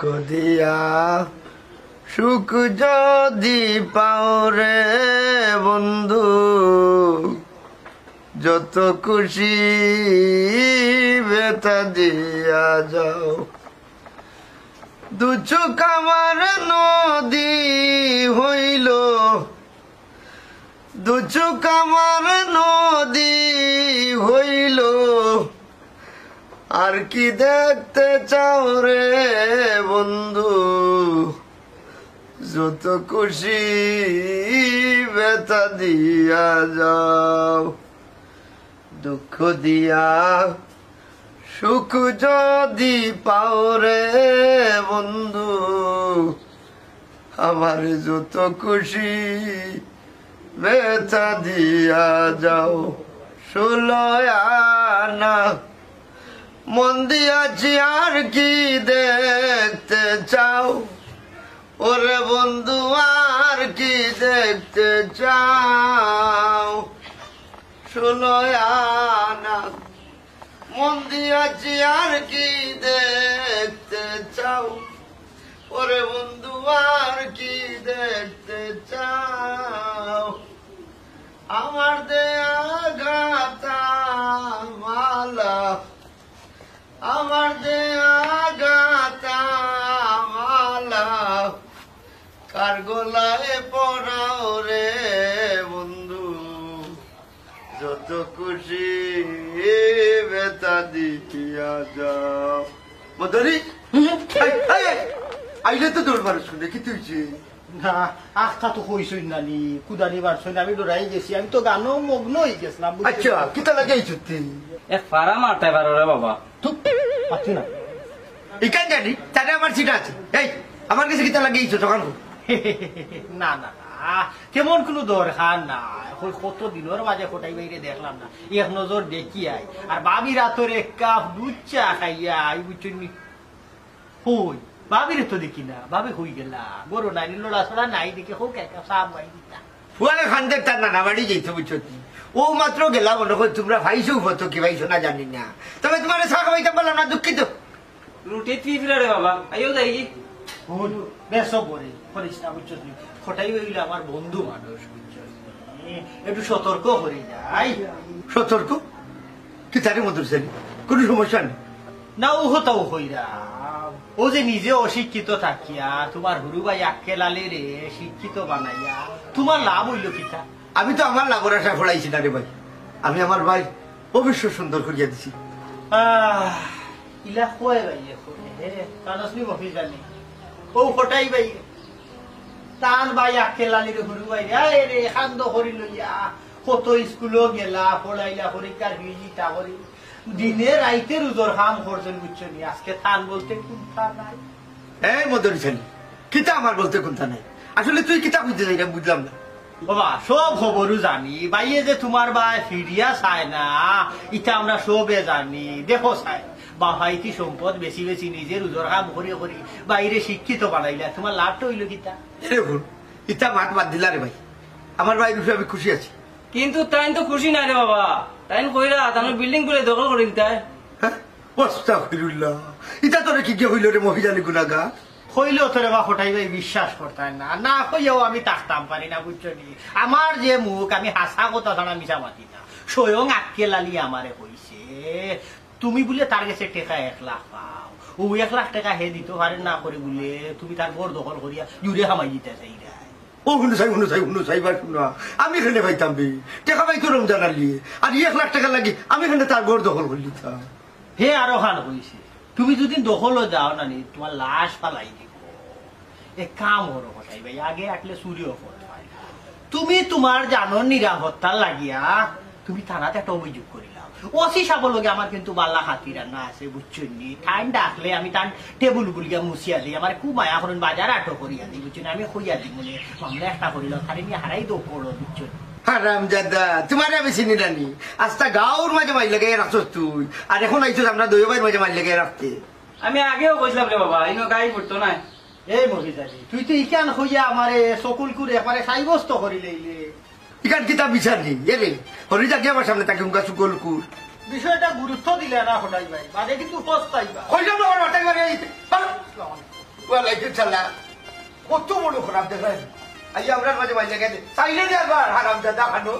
কদিয়া সুখ যদি পাও রে বন্ধু, যত খুশি বেতা দিয়া যাও। দু চোখ আমার নদী হইল, দু চোখ আমার নদী হইল, আর কি দেখতে চাও রে বন্ধু, যত খুশি বেতা দিয়া যাও। দুঃখ দিয়া সুখ যদি পাও রে বন্ধু, আমার যত খুশি বেতা দিয়া যাও। 16 আনা মন দিয়াছি, আর কি দেখতে চাও ওরে বন্ধু, আর কি দেখতে চাও। 16 আনা মন দিয়াছি, আর কি দেখতে চাও ওরে বন্ধু, আর কি দেখতে চাও। আমার দেয়া গাতা মালা, আমার দেয়া গাতা মালা, কার গলায় পরাও রে বন্ধু, যত খুশি বেতা দিয়া যাও। মধুরি আইলে তো দৌড় মারো, শুনে কি তুইছি না আখটা তো কইছই নানি কুদানি বারছই না, আমি ডরাই গেছি, আমি তো গানও মগ্ন হয়ে গেছিলাম। আচ্ছা কিতা লাগে ছুটি এ ফারা মারতে পারো রে বাবা। পাচ্ছি না ইকান জানি তারে আমার সিট আছে। এই আমার কাছে কিতা লাগিয়েছো তখন? না না না, কেমন কোনো দরকার না, কত দিনের মাঝে কোটাই বাইরে দেখলাম না, এক নজর দেখি আই। আর বাবি রাতর এক কাপ দুধ চা খাইয়া আই বুঝছি হই, বাবিরে তো দেখি না, বাবে হই গেলা বড় নাই লড়া ছড়া নাই দেখে হোক এক কাপ চা বাই দিতা। ফুয়ালে খানদের তার নানা বাড়ি যেত বুঝছো, ও মাত্র গেলা মনে কর তোমরা ভাইছো উপত কি ভাইছো না জানি না, তবে তোমার চা খাওয়াইতে পারলাম না, দুঃখিত। রুটি তুই ফিরে রে বাবা, আইও যাই কি বেশ বলে করিস না বুঝছো, খোটাই হইলে আমার বন্ধু মানুষ বুঝছো, একটু সতর্ক করে যাই। সতর্ক কি তারে মধুর ছেলে, কোনো সমস্যা নেই না ও হতাও হইরা, ও যে নিজে অশিক্ষিত থাকিয়া তোমার হুরু ভাই আক্কেলালে রে শিক্ষিত বানাইয়া তোমার লাভ হইল কিতা? আমি তো আমার লাভর আশা ফোড়াইছি না রে ভাই, আমি আমার ভাই অবশ্য সুন্দর করিয়া দিছি। ইলা কয় ভাই কানসনি মফিজ জানি ও ফটাই ভাই তান ভাই আক্কেলালে রে হুরু ভাই রে খান্দ করি লইয়া কত স্কুলও গেলা পড়াইলা পরীক্ষার ভিজিটা করি দিনে রাইতে রুজোর কাম করছেন বুঝছো নি, আজকে থান বলতে কোনটা নাই। এই মধুর ছেলে কিতা আমার বলতে কোনটা নাই, আসলে তুই কিতা বুঝতে চাই না বুঝলাম না। বাবা সব খবরও জানি, বাইয়ে যে তোমার ভাই ফিরিয়া চায় না ইটা আমরা সবে জানি, দেখো চাই বাহাইতি সম্পদ বেশি বেশি নিজের উজোর কাম করি করি বাইরে শিক্ষিত বানাইলা, তোমার লাভটা হইল কিতা? দেখুন ইতা মাত বাদ দিলা রে ভাই, আমার ভাই বিষয়ে আমি খুশি আছি। কিন্তু তাই তো খুশি নাই রে বাবা, তাই কইরা তার বিল্ডিং করে দখল করে দিতে। হ্যাঁ আস্তাগফিরুল্লাহ, ইতা তোরে কি হইল রে মহিলানি গুনাহগার? হইলেও তোরে বা ফটাই ভাই বিশ্বাস করতাম না, না হইয়াও আমি তাকতাম পারি না বুঝছো নি, আমার যে মুখ আমি হাসা কথা ছাড়া মিশা মাতি না, স্বয়ং আক্কেল আলী আমারে কইছে তুমি বলে তার কাছে টেকা 1 লাখ পাও, ও 1 লাখ টাকা হে দিতে পারেন না করে বলে তুমি তার ঘর দখল করিয়া জুড়ে হামাই দিতে চাই। ও শুনো চাই বা শুনো, আমি এখানে পাইতাম বে টাকা পাই তো রমজান আলী, আর 1 লাখ টাকা লাগি আমি এখানে তার ঘর দখল করে দিতাম। হে আরো খান কইছে তুমি যদি দখলও যাও না নি তোমার লাশ পালাই দিব। এক কাম করো কথাই ভাই, আগে আসলে চুরিও করতে পারি, তুমি তোমার জানো নিরাপত্তার লাগিয়া তুমি থানাতে একটা অভিযোগ করিলাম, ওসি সাবর লগে আমার কিন্তু বাল্লা হাতিরা না আছে বুঝছো নি, ঠান্ডা ডাকলে আমি তার টেবুল গুলিয়া মুছিয়া দিই, আমার খুব মায়া করেন বাজার আটো করিয়া দিই বুঝছো, আমি হইয়া দিই মনে মামলা একটা করিলাম, খালি নিয়ে হারাই দো করো বুঝছো। হারামজাদা তোমারে আমি চিনি জানি, আস্তা গাঁর মাঝে মাইল লাগাই রাখছ তুই, আর এখন আইছো আমরা দই ভাইয়ের মাঝে মাইল লাগাই রাখতে। আমি আগেও কইছিলাম রে বাবা, ইনো গাই পড়তো না। এই মহিলাটি তুই তো ইকান হইয়া আমারে সকল করে এবারে সাইবস্ত করি লইলে, ইকান কিতাব বিচার নেই এরে হরি যাকে আমার সামনে তাকে উঙ্গা সুকল কুর বিষয়টা গুরুত্ব দিলে না হঠাই ভাই, বাদে কিন্তু পস্তাইবা। কইলাম না আমার মাথায় ওয়ালাইকুম সালাম কত বড় খারাপ দেখেন আই আমরা মাঝে মাঝে গেছে চাইলে যে আবার হারাম দাদা খানো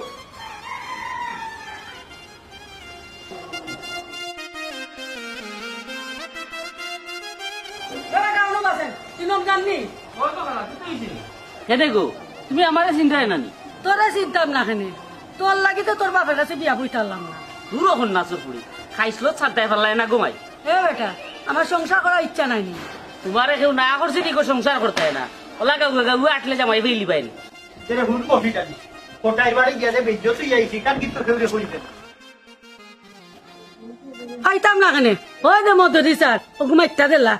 দেখো তুমি আমারে চিন্তাই নানি তোরা চিন্তাম না খানে তোর লাগি তো তোর বাপের কাছে বিয়া বইতারলাম না দূর হন নাচর পুরি খাইছিল ছাড়তাই পারলাই না ঘুমাই এ বেটা আমার সংসার করার ইচ্ছা নাই নি তোমারে কেউ না করছে কি সংসার করতে না ওলা গাউ গাউ আটলে জামাই ফেলি পাইনি তেরে হুন মহিদালি কোটাই বাড়ি গেলে বেজ্জত ইয়াইছি কার কিন্তু কেউরে কইতে আইতাম না খানে ওই দে মধ্য দিছার ও ঘুমাইতা দিলা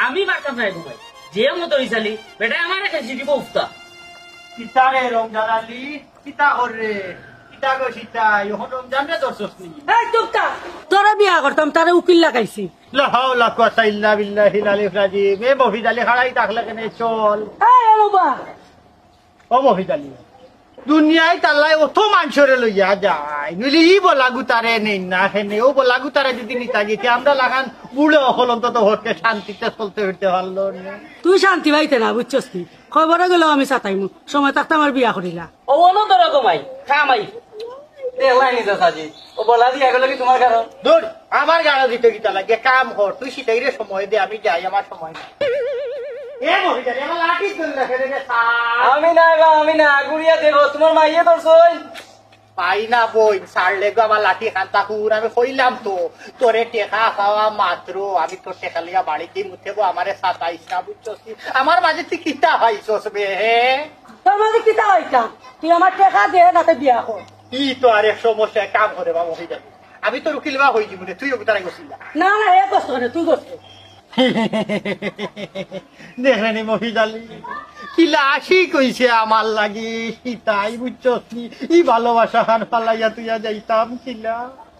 আমি বারতাম না ঘুমাই যে মতো ইসালি বেটা আমারে খেছি দিব উফতা কিতারে রমজান আলী কিতা করে কিতা গো সীতা এখন রমজান রে দর্শস নি এই টুকটা তোরা বিয়া করতাম তারে উকিল লাগাইছি লা হাওলা কুওয়াতা ইল্লা বিল্লাহিল আলিয়্যিল আযীম এ মহিদালি খাড়াই থাকলে কেনে চল এই বাবা ও মহিদালি দুনিয়ায় তাল্লাই অত মানুষরে লইয়া যায় নইলে ই বলাগু তারে নেই না হেনে ও বলাগু তারে যদি নিতা যেতে আমরা লাগান বুড়ো হল অন্তত হরকে শান্তিতে চলতে ফিরতে পারলো না তুই শান্তি পাইতে না বুঝছস কি খবরে গেলেও আমি চাতাইমু সময় থাকতে আমার বিয়া করিলা ও অনো ধরো ঘুমাই খামাই দেখলাই নিজে সাজি ও বলা দিয়া গেল কি তোমার কারণ দূর আমার গাড়ি দিতে গিতা লাগে কাম কর তুই সেটাইরে সময় দে আমি যাই আমার সময় নাই। এ মহিদালি আমার লাঠি তুল রাখে রে আমি না গুড়িয়া দেখো তোমার মাইয়ে ধরছই পাই না বই ছাড়লে গো আমার লাঠি খান্তা হুর আমি কইলাম তো তোরে টেকা খাওয়া মাত্র আমি তোর টেকা লিয়া বাড়িতে মুঠেবো আমারে সাতাইস না বুঝছস আমার মাঝে তুই কিতা পাইছস বে হে তোর মাঝে কিতা হইতাম তুই আমার টাকা দে তাতে বিয়া কর ই তো আর এক সমস্যায় কাম করে বা মহিদালি আমি তোর উকিল বা হয়ে যাবো তুই ওকে তারাই গেছিলা না না এ কষ্ট করে তুই কষ্ট দেখলেন মহিদালি কিলা আসি কইছে আমার লাগি সীতাই বুঝছস ই ভালোবাসা খান পালাইয়া তুইয়া যাইতাম কিলা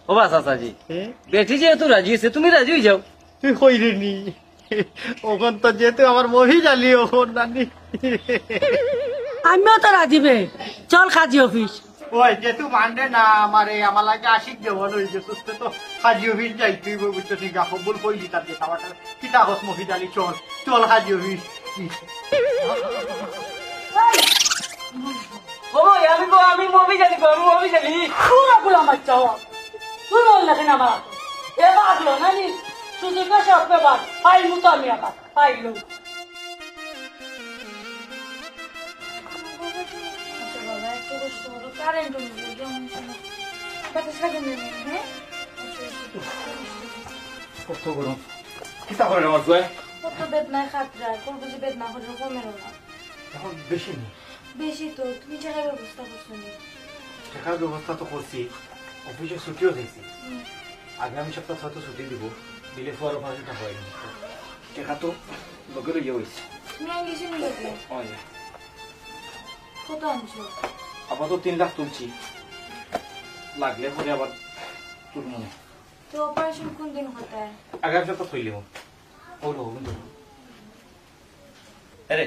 ও বাস সাজি হে বেটি যেহেতু রাজি আছে তুমি রাজি হয়ে যাও তুই কইরে নি ওখান তো যেহেতু আমার মহিদালি ওখান নানি আমিও তো রাজিবে চল কাজী অফিস ওই যেহেতু মানবে না আমারে আমার লাগে আশিক দেবন হয়ে গেছিস তো হাজি অফিস যাই তুই বুঝছো ঠিক আছে বল কইলি তার যে খাওয়াটা কিতা হস মহিদালি চল চল হাজি অফিস ও আমি মুভি জানি পুরো গুলো আমার চাওয়া তুই বল দেখেন আমার এ বাগলো নানি সুযোগ সব পেবার পাইলু তো আমি আবার পাইলু বাবা একটু কষ্ট হলো কারেন্ট বাতাস লাগে না হ্যাঁ কত গরম কিতা করে আমার গয় কত বেদনায় খাতরা কোন বুঝি বেদনা হলে কমেরো না এখন বেশি নেই বেশি তো তুমি টাকার ব্যবস্থা করছো নি টাকার ব্যবস্থা তো করছি অফিসে ছুটিও দিয়েছি আগামী সপ্তাহ হয়তো ছুটি দিব দিলে পর ওখানে সেটা হয়নি টাকা তো লোকের ইয়ে হয়েছে তুমি আনগেছি নি লোকে হয় কত আনছো আপাতত 3 লাখ তুলছি লাগলে পরে আবার তুলব না তো অপারেশন কোন দিন হতা है আগামী সপ্তাহ থইলে ওর হোক কিন্তু আরে